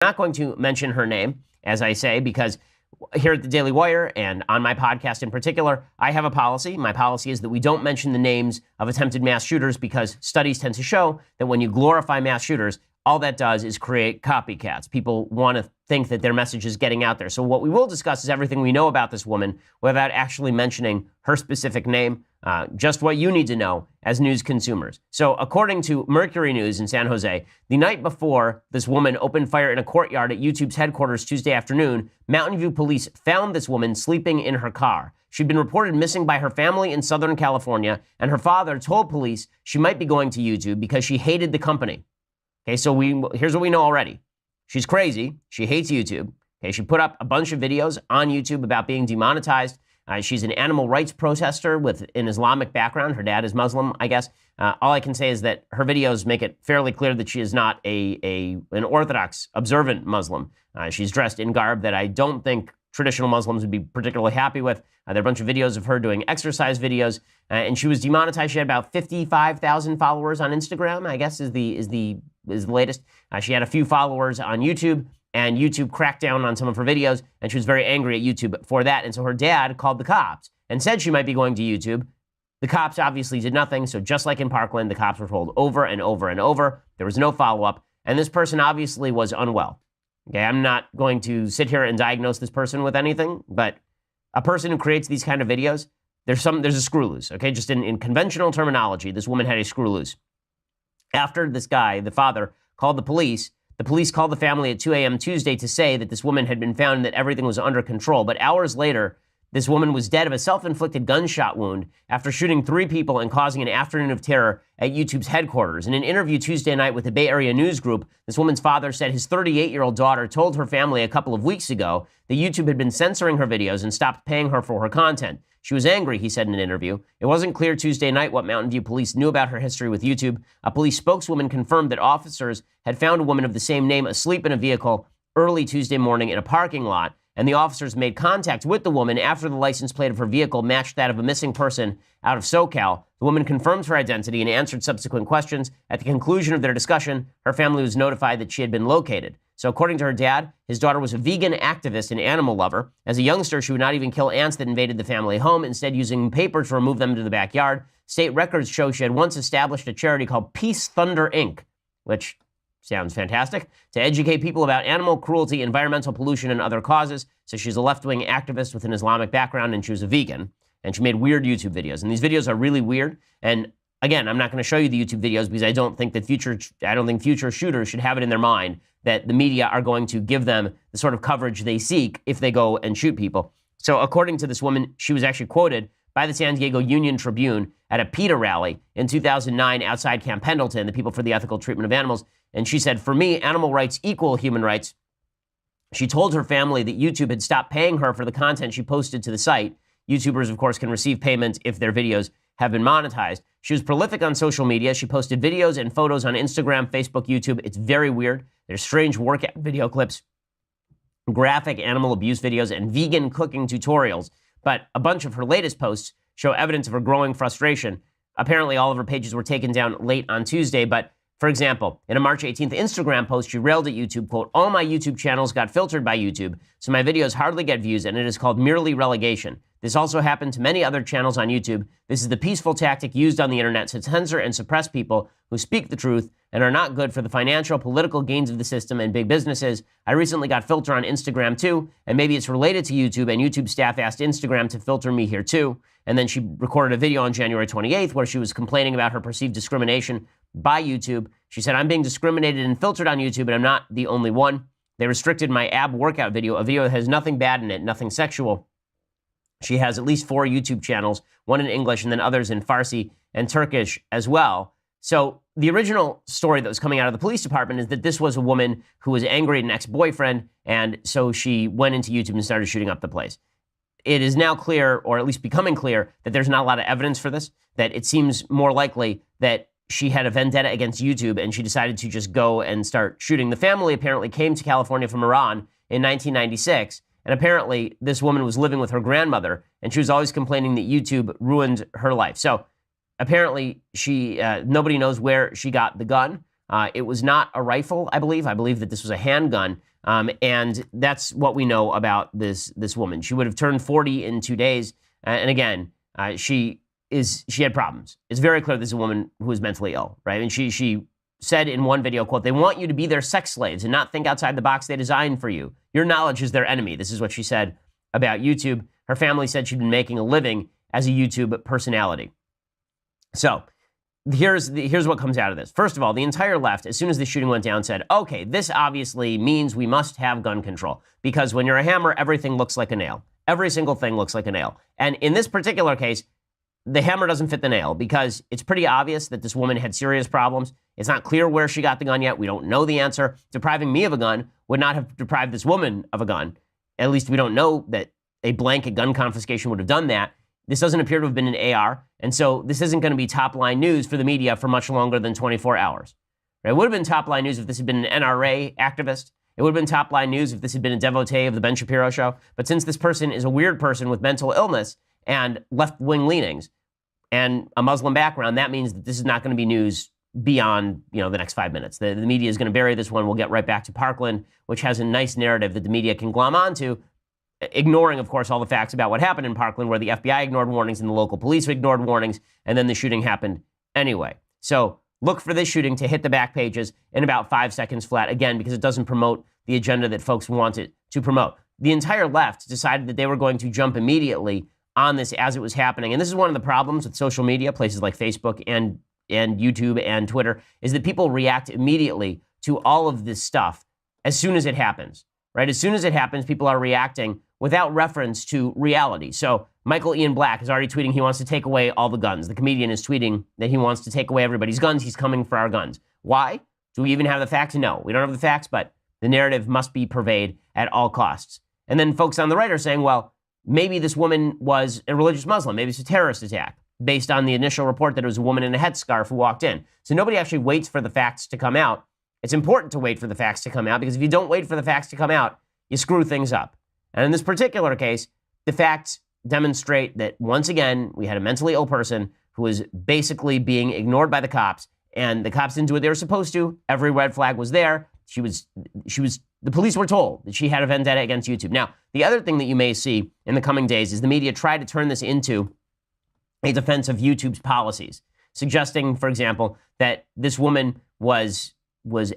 not going to mention her name, as I say, because here at the Daily Wire and on my podcast in particular, I have a policy. My policy is that we don't mention the names of attempted mass shooters because studies tend to show that when you glorify mass shooters, all that does is create copycats. People want to think that their message is getting out there. So what we will discuss is everything we know about this woman without actually mentioning her specific name, just what you need to know as news consumers. So according to Mercury News in San Jose, the night before this woman opened fire in a courtyard at YouTube's headquarters Tuesday afternoon, Mountain View police found this woman sleeping in her car. She'd been reported missing by her family in Southern California, and her father told police she might be going to YouTube because she hated the company. Okay, so here's what we know already. She's crazy. She hates YouTube. Okay, she put up a bunch of videos on YouTube about being demonetized. She's an animal rights protester with an Islamic background. Her dad is Muslim, I guess. All I can say is that her videos make it fairly clear that she is not an Orthodox, observant Muslim. She's dressed in garb that I don't think traditional Muslims would be particularly happy with. There are a bunch of videos of her doing exercise videos, and she was demonetized. She had about 55,000 followers on Instagram, I guess is the latest. She had a few followers on YouTube, and YouTube cracked down on some of her videos, and she was very angry at YouTube for that. And so her dad called the cops and said she might be going to YouTube. The cops obviously did nothing. So just like in Parkland, the cops were told over and over and over. There was no follow-up. And this person obviously was unwell. Okay, I'm not going to sit here and diagnose this person with anything, but a person who creates these kind of videos, there's a screw loose. Okay, just in conventional terminology, this woman had a screw loose. After this guy, the father, called the police called the family at 2 a.m. Tuesday to say that this woman had been found and that everything was under control. But hours later, this woman was dead of a self-inflicted gunshot wound after shooting 3 people and causing an afternoon of terror at YouTube's headquarters. In an interview Tuesday night with the Bay Area News Group, this woman's father said his 38-year-old daughter told her family a couple of weeks ago that YouTube had been censoring her videos and stopped paying her for her content. She was angry, he said in an interview. It wasn't clear Tuesday night what Mountain View police knew about her history with YouTube. A police spokeswoman confirmed that officers had found a woman of the same name asleep in a vehicle early Tuesday morning in a parking lot, and the officers made contact with the woman after the license plate of her vehicle matched that of a missing person out of SoCal. The woman confirmed her identity and answered subsequent questions. At the conclusion of their discussion, her family was notified that she had been located. So according to her dad, his daughter was a vegan activist and animal lover. As a youngster, she would not even kill ants that invaded the family home, instead using paper to remove them to the backyard. State records show she had once established a charity called Peace Thunder, Inc., which sounds fantastic, to educate people about animal cruelty, environmental pollution, and other causes. So she's a left-wing activist with an Islamic background, and she was a vegan. And she made weird YouTube videos. And these videos are really weird. And again, I'm not going to show you the YouTube videos because I don't think future shooters should have it in their mind that the media are going to give them the sort of coverage they seek if they go and shoot people. So according to this woman, she was actually quoted by the San Diego Union Tribune at a PETA rally in 2009 outside Camp Pendleton, the People for the Ethical Treatment of Animals. And she said, "For me, animal rights equal human rights." She told her family that YouTube had stopped paying her for the content she posted to the site. YouTubers, of course, can receive payment if their videos have been monetized. She was prolific on social media. She posted videos and photos on Instagram, Facebook, YouTube. It's very weird. There's strange workout video clips, graphic animal abuse videos, and vegan cooking tutorials. But a bunch of her latest posts show evidence of her growing frustration. Apparently, all of her pages were taken down late on Tuesday, but for example, in a March 18th Instagram post, she railed at YouTube, quote, "All my YouTube channels got filtered by YouTube, so my videos hardly get views, and it is called merely relegation. This also happened to many other channels on YouTube. This is the peaceful tactic used on the internet to censor and suppress people who speak the truth and are not good for the financial, political gains of the system and big businesses. I recently got filter on Instagram too, and maybe it's related to YouTube, and YouTube staff asked Instagram to filter me here too." And then she recorded a video on January 28th where she was complaining about her perceived discrimination by YouTube. She said, "I'm being discriminated and filtered on YouTube, and I'm not the only one. They restricted my ab workout video, a video that has nothing bad in it, nothing sexual." She has at least 4 YouTube channels, one in English and then others in Farsi and Turkish as well. So the original story that was coming out of the police department is that this was a woman who was angry at an ex-boyfriend, and so she went into YouTube and started shooting up the place. It is now clear, or at least becoming clear, that there's not a lot of evidence for this, that it seems more likely that she had a vendetta against YouTube and she decided to just go and start shooting. The family apparently came to California from Iran in 1996, and apparently this woman was living with her grandmother, and she was always complaining that YouTube ruined her life. So apparently nobody knows where she got the gun. It was not a rifle, I believe. I believe that this was a handgun. And that's what we know about this woman. She would have turned 40 in 2 days. And again, she had problems. It's very clear this is a woman who is mentally ill, right? And she said in one video, quote, "They want you to be their sex slaves and not think outside the box they designed for you. Your knowledge is their enemy." This is what she said about YouTube. Her family said she'd been making a living as a YouTube personality. So here's what comes out of this. First of all, the entire left, as soon as the shooting went down, said, okay, this obviously means we must have gun control, because when you're a hammer, everything looks like a nail. Every single thing looks like a nail. And in this particular case, the hammer doesn't fit the nail, because it's pretty obvious that this woman had serious problems. It's not clear where she got the gun yet. We don't know the answer. Depriving me of a gun would not have deprived this woman of a gun. At least we don't know that a blanket gun confiscation would have done that. This doesn't appear to have been an AR, and so this isn't going to be top-line news for the media for much longer than 24 hours. It would have been top-line news if this had been an NRA activist. It would have been top-line news if this had been a devotee of the Ben Shapiro show. But since this person is a weird person with mental illness and left-wing leanings and a Muslim background, that means that this is not going to be news beyond, the next 5 minutes. The media is going to bury this one. We'll get right back to Parkland, which has a nice narrative that the media can glom onto, ignoring, of course, all the facts about what happened in Parkland, where the FBI ignored warnings and the local police ignored warnings, and then the shooting happened anyway. So look for this shooting to hit the back pages in about 5 seconds flat, again, because it doesn't promote the agenda that folks want it to promote. The entire left decided that they were going to jump immediately on this as it was happening. And this is one of the problems with social media, places like Facebook and YouTube and Twitter, is that people react immediately to all of this stuff as soon as it happens, right? As soon as it happens, people are reacting without reference to reality. So Michael Ian Black is already tweeting he wants to take away all the guns. The comedian is tweeting that he wants to take away everybody's guns. He's coming for our guns. Why? Do we even have the facts? No, we don't have the facts, but the narrative must be purveyed at all costs. And then folks on the right are saying, well, maybe this woman was a religious Muslim. Maybe it's a terrorist attack, based on the initial report that it was a woman in a headscarf who walked in. So nobody actually waits for the facts to come out. It's important to wait for the facts to come out, because if you don't wait for the facts to come out, you screw things up. And in this particular case, the facts demonstrate that, once again, we had a mentally ill person who was basically being ignored by the cops, and the cops didn't do what they were supposed to. Every red flag was there. The police were told that she had a vendetta against YouTube. Now, the other thing that you may see in the coming days is the media try to turn this into a defense of YouTube's policies, suggesting, for example, that this woman was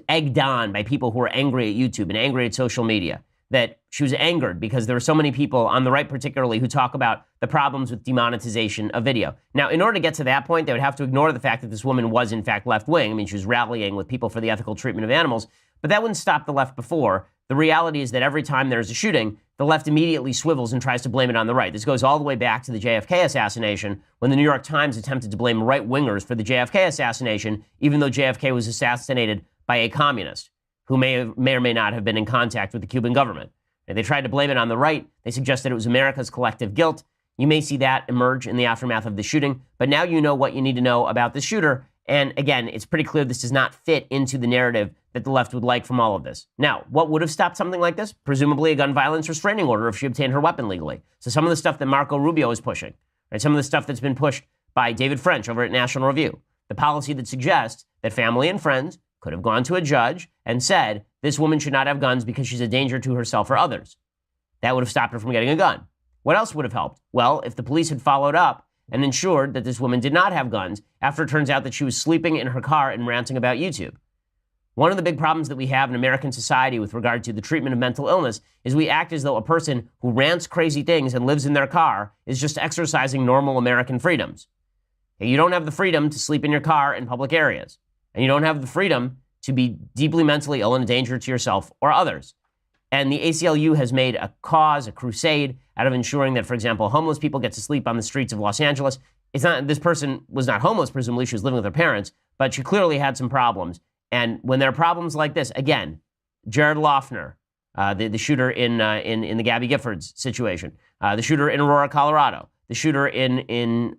egged on by people who were angry at YouTube and angry at social media, that she was angered because there were so many people on the right particularly who talk about the problems with demonetization of video. Now, in order to get to that point, they would have to ignore the fact that this woman was in fact left-wing. I mean, she was rallying with people for the ethical treatment of animals, but that wouldn't stop the left before. The reality is that every time there's a shooting, the left immediately swivels and tries to blame it on the right. This goes all the way back to the JFK assassination, when the New York Times attempted to blame right-wingers for the JFK assassination, even though JFK was assassinated by a communist who may or may not have been in contact with the Cuban government. And they tried to blame it on the right. They suggested it was America's collective guilt. You may see that emerge in the aftermath of the shooting, but now you know what you need to know about the shooter. And again, it's pretty clear this does not fit into the narrative that the left would like from all of this. Now, what would have stopped something like this? Presumably a gun violence restraining order if she obtained her weapon legally. So some of the stuff that Marco Rubio is pushing, right? Some of the stuff that's been pushed by David French over at National Review, the policy that suggests that family and friends could have gone to a judge and said, this woman should not have guns because she's a danger to herself or others. That would have stopped her from getting a gun. What else would have helped? Well, if the police had followed up and ensured that this woman did not have guns after it turns out that she was sleeping in her car and ranting about YouTube. One of the big problems that we have in American society with regard to the treatment of mental illness is we act as though a person who rants crazy things and lives in their car is just exercising normal American freedoms. You don't have the freedom to sleep in your car in public areas. And you don't have the freedom to be deeply mentally ill and a danger to yourself or others. And the ACLU has made a cause, a crusade, out of ensuring that, for example, homeless people get to sleep on the streets of Los Angeles. This person was not homeless, presumably she was living with her parents, but she clearly had some problems. And when there are problems like this, again, Jared Loughner, the shooter in the Gabby Giffords situation, the shooter in Aurora, Colorado, the shooter in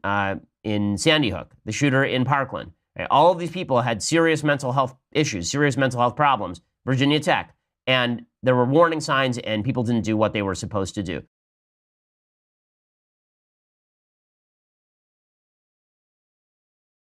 Sandy Hook, the shooter in Parkland, right? All of these people had serious mental health issues, serious mental health problems. Virginia Tech. And there were warning signs, and people didn't do what they were supposed to do.